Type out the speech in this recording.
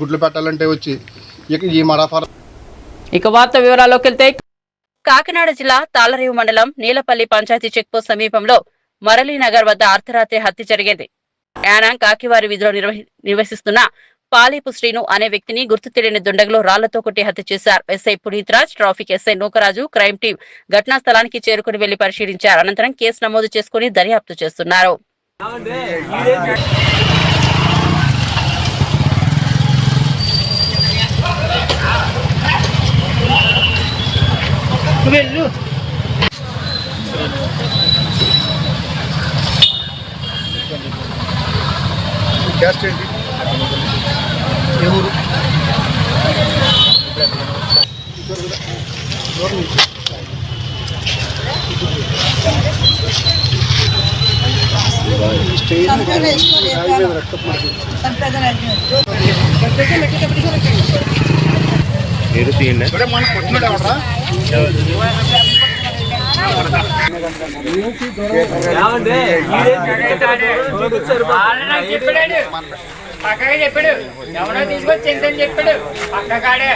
గుడ్లు పెట్టాలంటే వచ్చి ఈ మరాఫారం. ఇక వార్త వివరాల్లోకి వెళ్తే కాకినాడ జిల్లా తాళ్లరేవు మండలం నీలపల్లి పంచాయతీ చెక్పోస్ట్ సమీపంలో మరళీనగర్ వద్ద అర్ధరాత్రి హత్య జరిగింది. యానాం కాకివారి వీధిలో నివసిస్తున్న పాలీపు శ్రీను అనే వ్యక్తిని గుర్తు తెలియని దుండగులు రాళ్లతో కొట్టి హత్య చేశారు. SI Puneet Raj, traffic SI Nukaraju, crime team ఘటనా స్థలానికి చేరుకుని వెళ్లి పరిశీలించారు. అనంతరం కేసు నమోదు చేసుకుని దర్యాప్తు చేస్తున్నారు. క్యాస్ట్ ఏంటి? ఏ ఊరు? పక్కగా చెప్పాడు, ఎవరో తీసుకొచ్చి ఎంత చెప్పాడు పక్కగాడే.